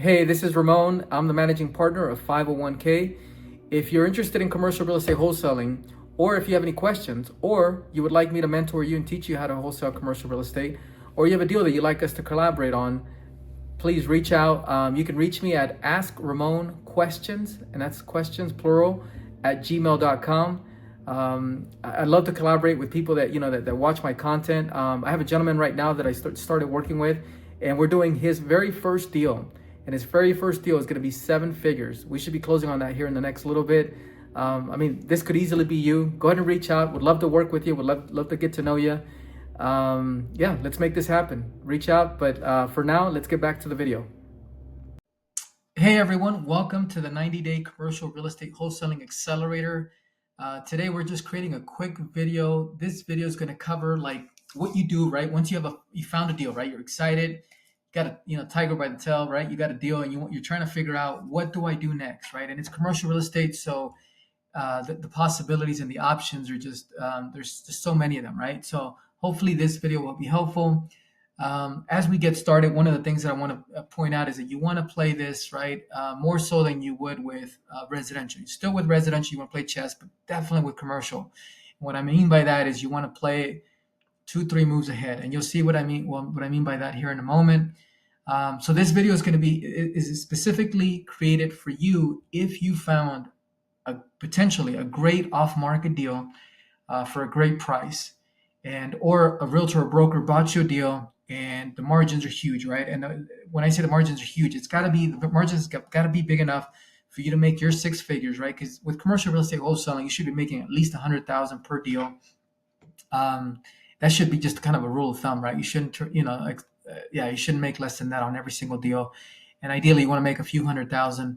Hey, this is Ramon. I'm the managing partner of 501k. If you're interested in commercial real estate wholesaling, or if you have any questions, or you would like me to mentor you and teach you how to wholesale commercial real estate, or you have a deal that you'd like us to collaborate on, please reach out. You can reach me at Ask Ramon Questions, and that's questions plural, at gmail.com. I'd love to collaborate with people that watch my content. I have a gentleman right now that I started working with, and we're doing his very first deal. And his very first deal is going to be 7 figures. We should be closing on that here in the next little bit. This could easily be you. Go ahead and reach out. Would love to work with you. Would love to get to know you. Let's make this happen. Reach out. But for now, let's get back to the video. Hey everyone, welcome to the 90-day commercial real estate wholesaling accelerator. Today we're just creating a quick video. This video is going to cover like what you do, right? Once you found a deal, right? You're excited. Got a tiger by the tail, right? You got a deal and you're trying to figure out, what do I do next, right? And it's commercial real estate, so the possibilities and the options are just there's just so many of them, right? So hopefully this video will be helpful. As we get started, one of the things that I want to point out is that you want to play this, right, more so than you would with residential. Still with residential, you want to play chess, but definitely with commercial. What I mean by that is you want to play 2-3 moves ahead, and you'll see what I mean. Well, what I mean by that here in a moment. So this video is specifically created for you if you found potentially a great off-market deal for a great price, or a realtor or broker bought you a deal and the margins are huge, right? And when I say the margins are huge, the margins got to be big enough for you to make your 6 figures, right? Because with commercial real estate wholesaling, you should be making at least $100,000 per deal. That should be just kind of a rule of thumb, right? You shouldn't, you shouldn't make less than that on every single deal. And ideally, you want to make a few $100,000,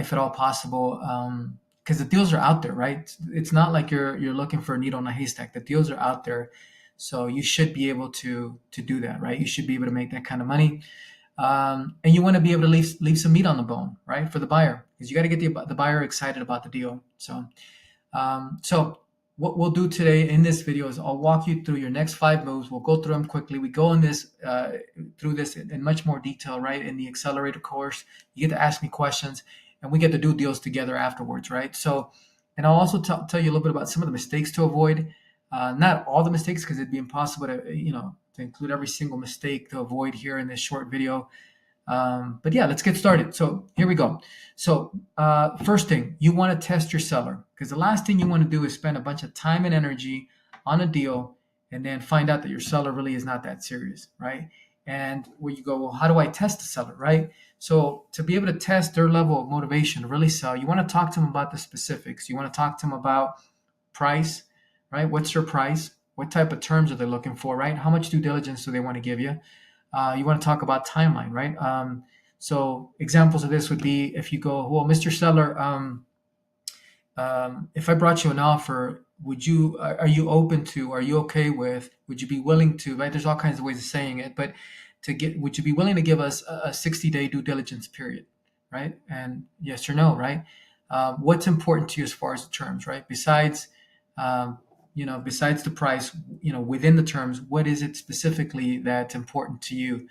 if at all possible, because the deals are out there, right? It's not like you're looking for a needle in a haystack. The deals are out there, so you should be able to do that, right? You should be able to make that kind of money, and you want to be able to leave some meat on the bone, right, for the buyer, because you got to get the buyer excited about the deal. So what we'll do today in this video is I'll walk you through your next 5 moves. We'll go through them quickly. We go through this in much more detail, right? In the accelerator course, you get to ask me questions, and we get to do deals together afterwards, right? So, and I'll also tell you a little bit about some of the mistakes to avoid. Not all the mistakes, because it'd be impossible to include every single mistake to avoid here in this short video. But yeah, let's get started. So here we go. So first thing, you want to test your seller, because the last thing you want to do is spend a bunch of time and energy on a deal and then find out that your seller really is not that serious, right? And where you go, well, how do I test the seller, right? So to be able to test their level of motivation to really sell, you want to talk to them about the specifics. You want to talk to them about price, right? What's your price? What type of terms are they looking for, right? How much due diligence do they want to give you? You want to talk about timeline, right? So examples of this would be if you go, well, Mr. Seller, if I brought you an offer, are you open to, are you okay with, would you be willing to, right? There's all kinds of ways of saying it, but would you be willing to give us a 60-day due diligence period, right? And yes or no, right? What's important to you as far as the terms, right? Besides the price, within the terms, what is it specifically that's important to you?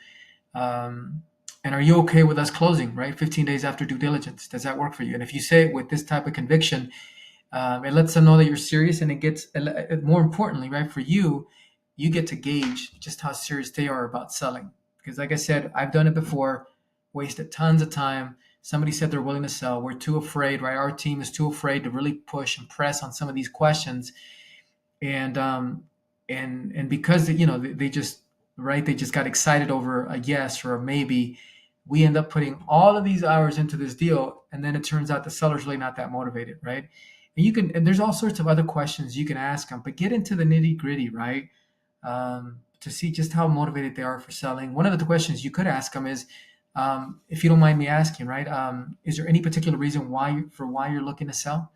And are you okay with us closing, right? 15 days after due diligence. Does that work for you? And if you say it with this type of conviction, it lets them know that you're serious, and it gets, more importantly, right, for you, you get to gauge just how serious they are about selling. Because like I said, I've done it before, wasted tons of time. Somebody said they're willing to sell. We're too afraid, right? Our team is too afraid to really push and press on some of these questions. And because they just got excited over a yes or a maybe, we end up putting all of these hours into this deal, and then it turns out the seller's really not that motivated, right? And there's all sorts of other questions you can ask them, but get into the nitty gritty, right? To see just how motivated they are for selling. One of the questions you could ask them is, if you don't mind me asking, right? Is there any particular reason why you're looking to sell?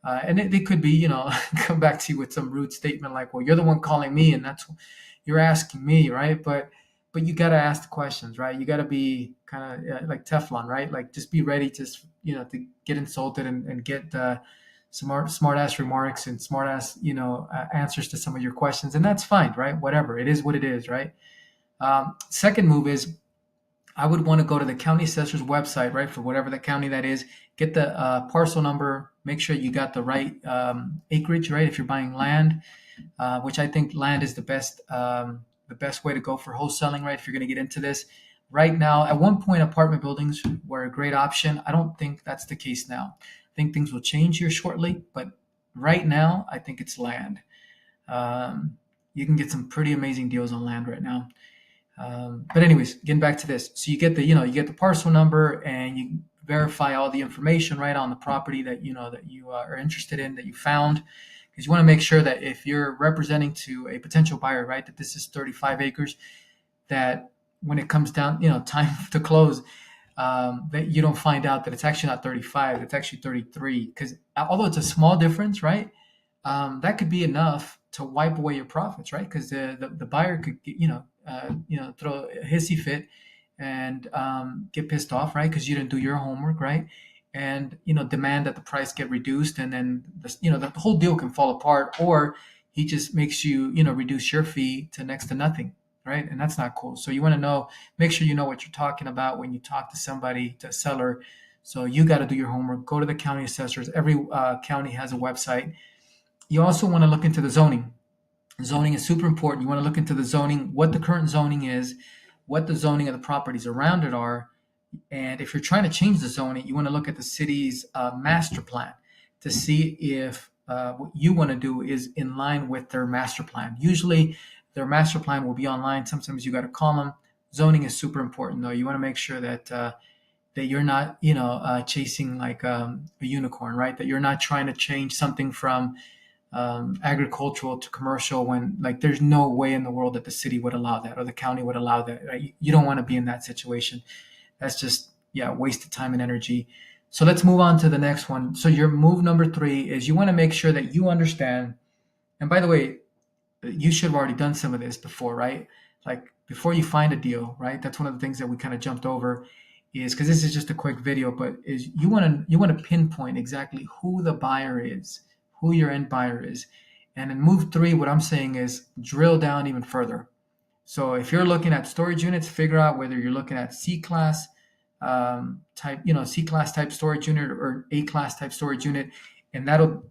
And they could be, come back to you with some rude statement like, well, you're the one calling me and you're asking me, right? But you got to ask the questions, right? You got to be kind of like Teflon, right? Like just be ready to get insulted and get smart ass remarks and smart ass, answers to some of your questions. And that's fine, right? Whatever. It is what it is, right? Second move is, I would want to go to the county assessor's website, right, for whatever the county that is, get the parcel number, make sure you got the right acreage, right, if you're buying land, which I think land is the best way to go for wholesaling, right, if you're going to get into this. Right now, at one point, apartment buildings were a great option. I don't think that's the case now. I think things will change here shortly, but right now, I think it's land. You can get some pretty amazing deals on land right now. But anyways, getting back to this, so you get the parcel number and you verify all the information right on the property that you are interested in, that you found, because you want to make sure that if you're representing to a potential buyer, right, that this is 35 acres, that when it comes down, time to close, that you don't find out that it's actually not 35, it's actually 33, because although it's a small difference, right, that could be enough to wipe away your profits, right? Because the buyer could get, throw a hissy fit and get pissed off, right? Because you didn't do your homework, right? And demand that the price get reduced, and then the whole deal can fall apart, or he just makes you reduce your fee to next to nothing, right? And that's not cool. So you want to make sure you know what you're talking about when you talk to somebody, to a seller. So you got to do your homework. Go to the county assessors. Every county has a website. You also want to look into the zoning. Zoning is super important. You want to look into the zoning, what the current zoning is, what the zoning of the properties around it are. And if you're trying to change the zoning, you want to look at the city's master plan to see if what you want to do is in line with their master plan. Usually their master plan will be online. Sometimes you got to call them. Zoning is super important, though. You want to make sure that you're not, chasing like a unicorn, right? That you're not trying to change something from agricultural to commercial, when like there's no way in the world that the city would allow that or the county would allow that, right? You don't want to be in that situation. That's just wasted time and energy. So let's move on to the next one. So your move number 3 is you want to make sure that you understand, and by the way, you should have already done some of this before, right? Like before you find a deal, right? That's one of the things that we kind of jumped over, is because this is just a quick video, but is you want to pinpoint exactly who the buyer is, who your end buyer is. And in move 3, what I'm saying is drill down even further. So if you're looking at storage units, figure out whether you're looking at C-class type, C-class type storage unit or A-class type storage unit, and that'll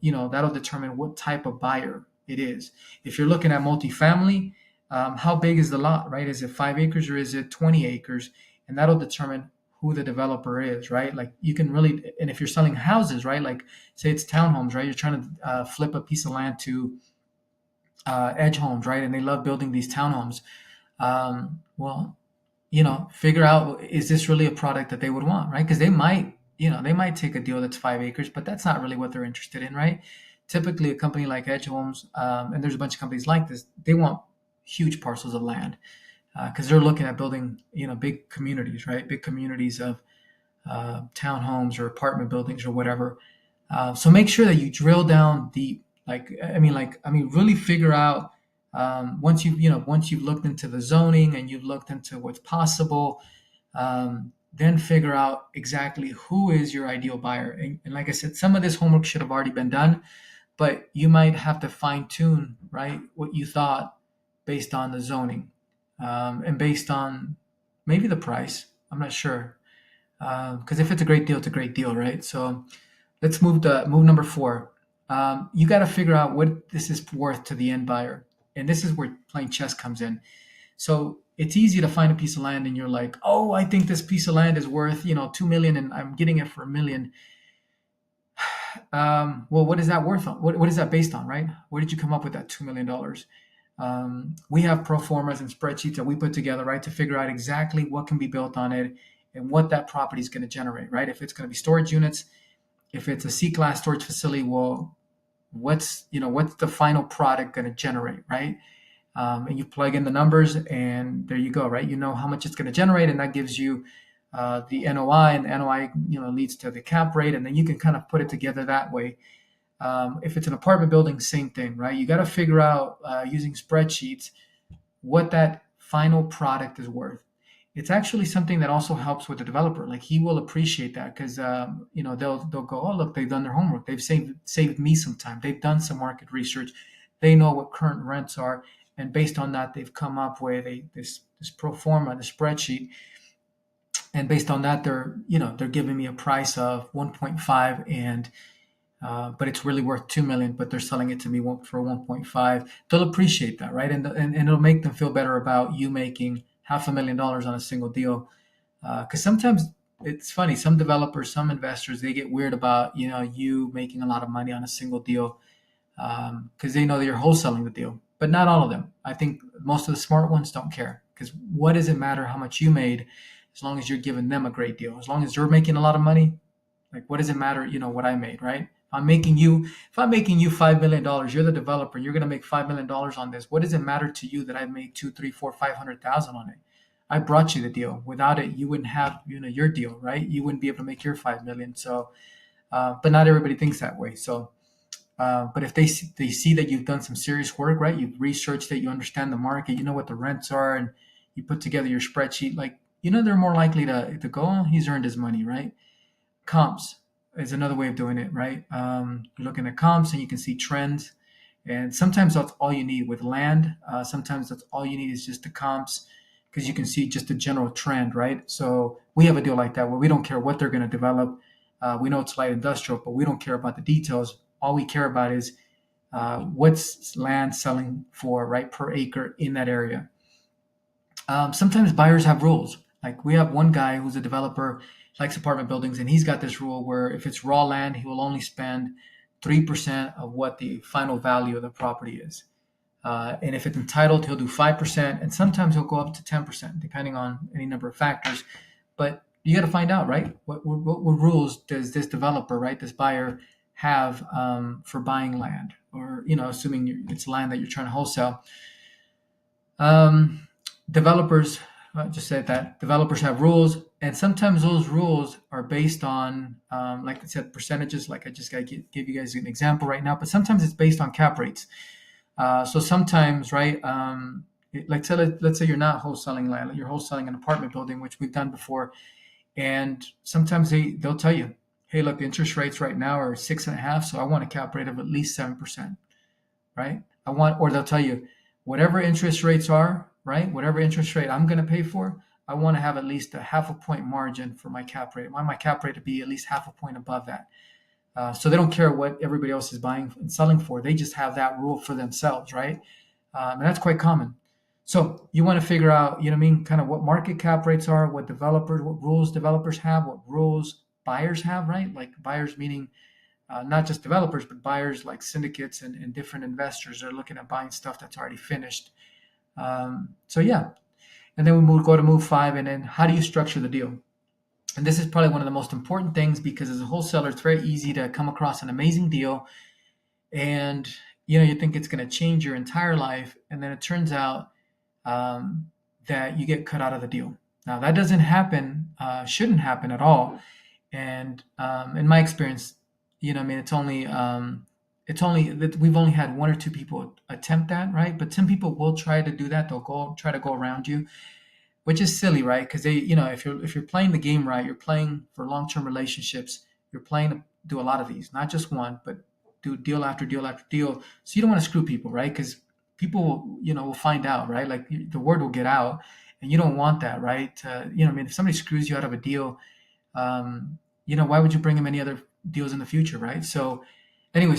determine what type of buyer it is. If you're looking at multifamily, how big is the lot, right? Is it 5 acres or is it 20 acres? And that'll determine who the developer is, right? Like you can really, and if you're selling houses, right? Like say it's townhomes, right? You're trying to flip a piece of land to Edge Homes, right? And they love building these townhomes. Well, figure out, is this really a product that they would want, right? Because they might take a deal that's 5 acres, but that's not really what they're interested in, right? Typically, a company like Edge Homes, and there's a bunch of companies like this, they want huge parcels of land because they're looking at building, big communities, right? Big communities of townhomes or apartment buildings or whatever. So make sure that you drill down deep. Really figure out once you've looked into the zoning and you've looked into what's possible, then figure out exactly who is your ideal buyer. And like I said, some of this homework should have already been done, but you might have to fine tune, right, what you thought based on the zoning and based on maybe the price. I'm not sure. Because if it's a great deal, it's a great deal, right? So let's move to move number 4. You got to figure out what this is worth to the end buyer. And this is where playing chess comes in. So it's easy to find a piece of land and you're like, oh, I think this piece of land is worth, $2 million and I'm getting it for $1 million. Well, what is that worth on? What is that based on, right? Where did you come up with that $2 million? We have pro formas and spreadsheets that we put together, right, to figure out exactly what can be built on it and what that property is going to generate, right? If it's going to be storage units, if it's a C-class storage facility, well, what's the final product going to generate, right? And you plug in the numbers and there you go, right? You know how much it's going to generate, and that gives you the NOI, and the NOI, leads to the cap rate, and then you can kind of put it together that way. If it's an apartment building, same thing, right? You got to figure out using spreadsheets what that final product is worth. It's actually something that also helps with the developer. Like he will appreciate that because they'll go, oh look, they've done their homework. They've saved me some time. They've done some market research. They know what current rents are, and based on that, they've come up with this pro forma, the spreadsheet. and based on that, they're giving me a price of 1.5, and but it's really worth 2 million, but they're selling it to me for 1.5. They'll appreciate that, right? And it'll make them feel better about you making $500,000 on a single deal. Because sometimes it's funny, some developers, some investors, they get weird about you making a lot of money on a single deal, because they know that you're wholesaling the deal. But not all of them. I think most of the smart ones don't care, because what does it matter how much you made, as long as you're giving them a great deal? As long as you're making a lot of money, like, what does it matter, what I made, right? If I'm making you $5 million, you're the developer, you're gonna make $5 million on this. What does it matter to you that I made two, three, four, 500,000 on it? I brought you the deal. Without it, you wouldn't have, your deal, right? You wouldn't be able to make your 5 million. So, but not everybody thinks that way. So, but if they see that you've done some serious work, right? You've researched it, you understand the market, you know what the rents are, and you put together your spreadsheet, like, they're more likely to go, oh, he's earned his money, right? Comps is another way of doing it, right? You're looking at comps and you can see trends. And sometimes that's all you need with land. Sometimes that's all you need is just the comps, because you can see just a general trend, right? So we have a deal like that where we don't care what they're going to develop. We know it's light industrial, but we don't care about the details. All we care about is what's land selling for, right, per acre in that area. Sometimes buyers have rules. Like, we have one guy who's a developer, likes apartment buildings, and he's got this rule where if it's raw land, he will only spend 3% of what the final value of the property is. And if it's entitled, he'll do 5%, and sometimes he'll go up to 10%, depending on any number of factors. But you got to find out, right? What rules does this developer, right, this buyer, have for buying land, or assuming it's land that you're trying to wholesale. Developers, just said that developers have rules, and sometimes those rules are based on, like I said, percentages. Like I just gave you guys an example right now, but sometimes it's based on cap rates. So sometimes, right, let's say you're not wholesaling land, you're wholesaling an apartment building, which we've done before, and sometimes they'll tell you, hey, look, the interest rates right now are 6.5, so I want a cap rate of at least 7%, right? Or they'll tell you, whatever interest rates are, right, whatever interest rate I'm going to pay for, I want to have at least a half a point margin for my cap rate. I want my cap rate to be at least half a point above that. So they don't care what everybody else is buying and selling for. They just have that rule for themselves, right? And that's quite common. So you want to figure out, kind of what market cap rates are, what rules developers have, what rules buyers have, right? Like, buyers meaning not just developers, but buyers like syndicates and different investors are looking at buying stuff that's already finished. So yeah, and then we go to move 5, and then how do you structure the deal? And this is probably one of the most important things, because as a wholesaler, it's very easy to come across an amazing deal, and you think it's going to change your entire life, and then it turns out that you get cut out of the deal. Now, that doesn't happen, shouldn't happen at all. And in my experience, it's only that we've only had 1 or 2 people attempt that, right? But some people will try to do that. They'll try to go around you, which is silly, right? Because if you're playing the game right, you're playing for long-term relationships. You're playing to do a lot of these, not just one, but do deal after deal after deal. So you don't want to screw people, right? Because people, will find out, right? Like, the word will get out, and you don't want that, right? If somebody screws you out of a deal, why would you bring them any other deals in the future, right? So anyway,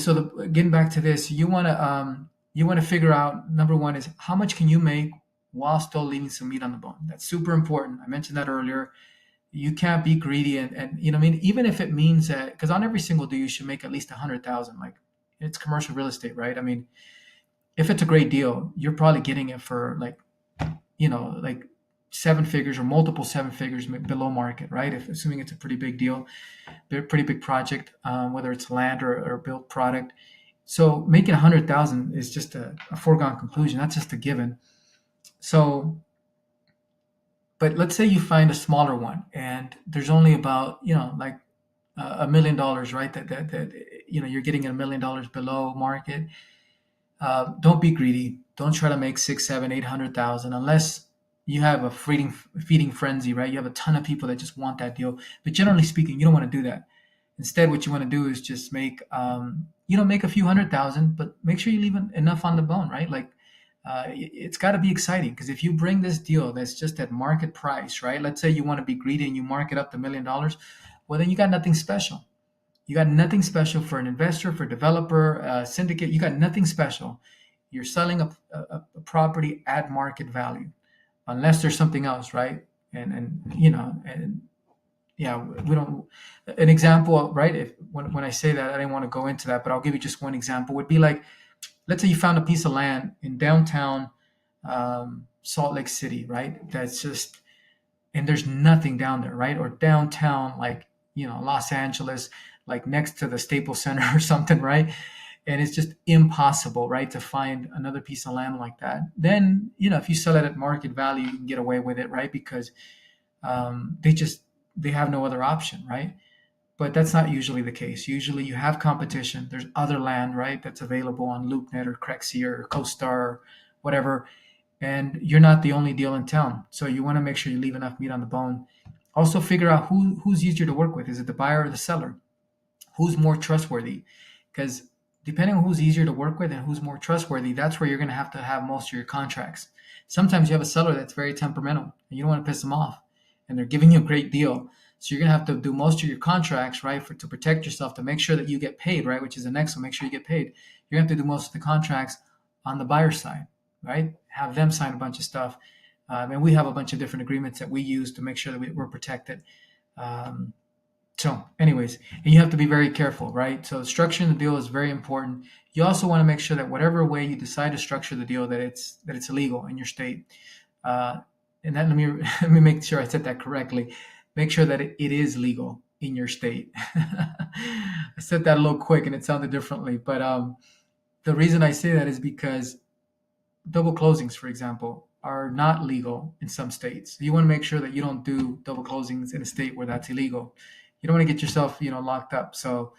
getting back to this, you want to figure out, number one is, how much can you make while still leaving some meat on the bone? That's super important. I mentioned that earlier. You can't be greedy, and even if it means that, because on every single deal you should make at least 100,000. Like, it's commercial real estate, right? I mean, if it's a great deal, you're probably getting it for like 7 figures or multiple 7 figures below market, right? Assuming it's a pretty big deal, pretty big project, whether it's land or built product. So making 100,000 is just a foregone conclusion. That's just a given. So, but let's say you find a smaller one, and there's only about like $1 million, right? That you're getting $1 million below market. Don't be greedy. Don't try to make 6, 7, 800,000 unless you have a feeding frenzy, right? You have a ton of people that just want that deal. But generally speaking, you don't want to do that. Instead, what you want to do is just make a few 100,000, but make sure you leave enough on the bone, right? Like, it's got to be exciting, because if you bring this deal that's just at market price, right? Let's say you want to be greedy and you mark it up to $1 million. Well, then you got nothing special. You got nothing special for an investor, for a developer, syndicate. You got nothing special. You're selling a property at market value, unless there's something else, right? And yeah, we don't. An example, right? If when I say that, I didn't want to go into that, but I'll give you just one example. Would be like, let's say you found a piece of land in downtown Salt Lake City, right? That's just, and there's nothing down there, right? Or downtown, like, Los Angeles, like next to the Staples Center or something, right? And it's just impossible, right, to find another piece of land like that. Then, if you sell it at market value, you can get away with it, right? Because they have no other option, right? But that's not usually the case. Usually you have competition. There's other land, right, that's available on LoopNet or Crexi or CoStar or whatever, and you're not the only deal in town. So you want to make sure you leave enough meat on the bone. Also figure out who's easier to work with. Is it the buyer or the seller? Who's more trustworthy? Because depending on who's easier to work with and who's more trustworthy, that's where you're going to have most of your contracts. Sometimes you have a seller that's very temperamental and you don't want to piss them off, and they're giving you a great deal. So you're going to have to do most of your contracts, right, to protect yourself, to make sure that you get paid, right, which is the next one. Make sure you get paid. You're going to have to do most of the contracts on the buyer side, right? Have them sign a bunch of stuff. And we have a bunch of different agreements that we use to make sure that we're protected. So anyways, and you have to be very careful, right? So structuring the deal is very important. You also want to make sure that whatever way you decide to structure the deal, that it's illegal in your state. And that, let me make sure I said that correctly. Make sure that it is legal in your state. I said that a little quick and it sounded differently, but the reason I say that is because double closings, for example, are not legal in some states. You want to make sure that you don't do double closings in a state where that's illegal. You don't want to get yourself, locked up. So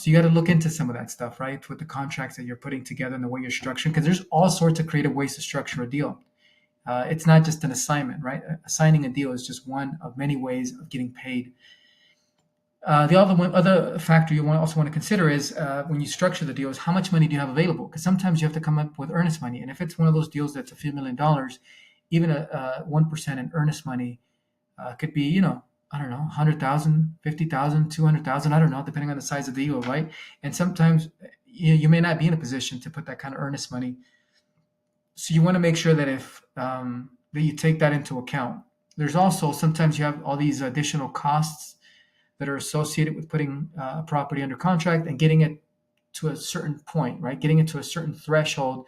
you got to look into some of that stuff, right? With the contracts that you're putting together and the way you're structuring, because there's all sorts of creative ways to structure a deal. It's not just an assignment, right? Assigning a deal is just one of many ways of getting paid. The other factor you also want to consider is when you structure the deal is how much money do you have available? Because sometimes you have to come up with earnest money. And if it's one of those deals that's a few $1 million, even a 1% in earnest money could be, I don't know, 100,000, 50,000, 200,000, I don't know, depending on the size of the deal, right? And sometimes you may not be in a position to put that kind of earnest money. So you want to make sure that that you take that into account. There's also, sometimes you have all these additional costs that are associated with putting a property under contract and getting it to a certain point, right? Getting it to a certain threshold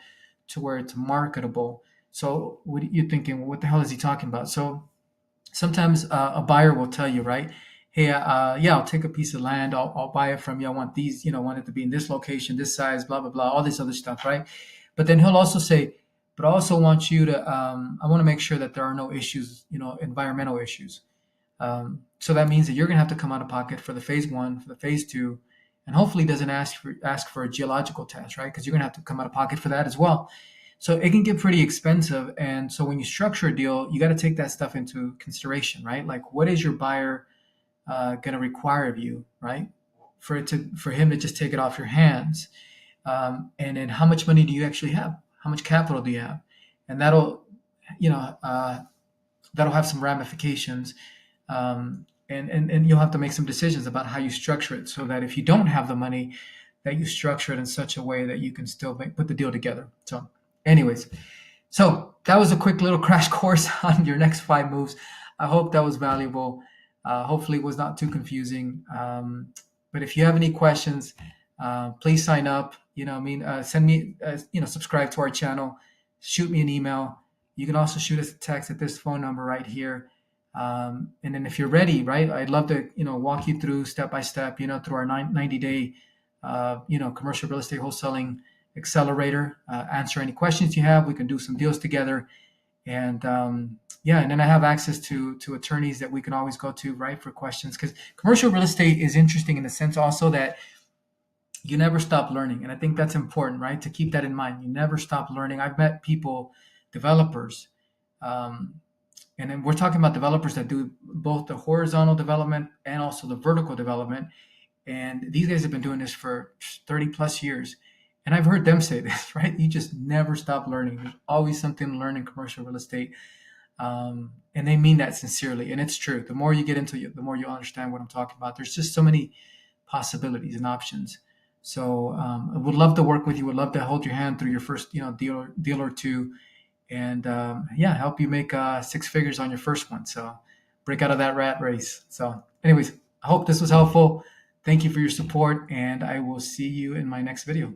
to where it's marketable. So what you're thinking, well, what the hell is he talking about? So sometimes a buyer will tell you, right? Hey, yeah, I'll take a piece of land. I'll buy it from you. I want these, I want it to be in this location, this size, blah, blah, blah, all this other stuff, right? But then he'll also say, but I also want you to, I want to make sure that there are no issues, environmental issues. So that means that you're going to have to come out of pocket for the phase 1, for the phase 2, and hopefully doesn't ask for a geological test, right? Because you're going to have to come out of pocket for that as well. So it can get pretty expensive. And so when you structure a deal, you got to take that stuff into consideration, right? Like, what is your buyer going to require of you, right? For him to just take it off your hands. And then how much money do you actually have? How much capital do you have? And that'll have some ramifications. And you'll have to make some decisions about how you structure it, so that if you don't have the money, that you structure it in such a way that you can still put the deal together. So anyways, so that was a quick little crash course on your next 5 moves. I hope that was valuable. Hopefully it was not too confusing. But if you have any questions, please sign up. Send me, subscribe to our channel, shoot me an email. You can also shoot us a text at this phone number right here. And then if you're ready, right, I'd love to, walk you through step by step, through our 90-day, commercial real estate wholesaling accelerator, answer any questions you have. We can do some deals together. And and then I have access to attorneys that we can always go to, right, for questions. Because commercial real estate is interesting in the sense also that you never stop learning. And I think that's important, right, to keep that in mind. You never stop learning. I've met people, developers, and then we're talking about developers that do both the horizontal development and also the vertical development. And these guys have been doing this for 30 plus years. And I've heard them say this, right? You just never stop learning. There's always something to learn in commercial real estate. And they mean that sincerely. And it's true. The more you get into it, the more you understand what I'm talking about. There's just so many possibilities and options. So I would love to work with you. Would love to hold your hand through your first, deal or two, and yeah, help you make six figures on your first one. So break out of that rat race. So, anyways, I hope this was helpful. Thank you for your support, and I will see you in my next video.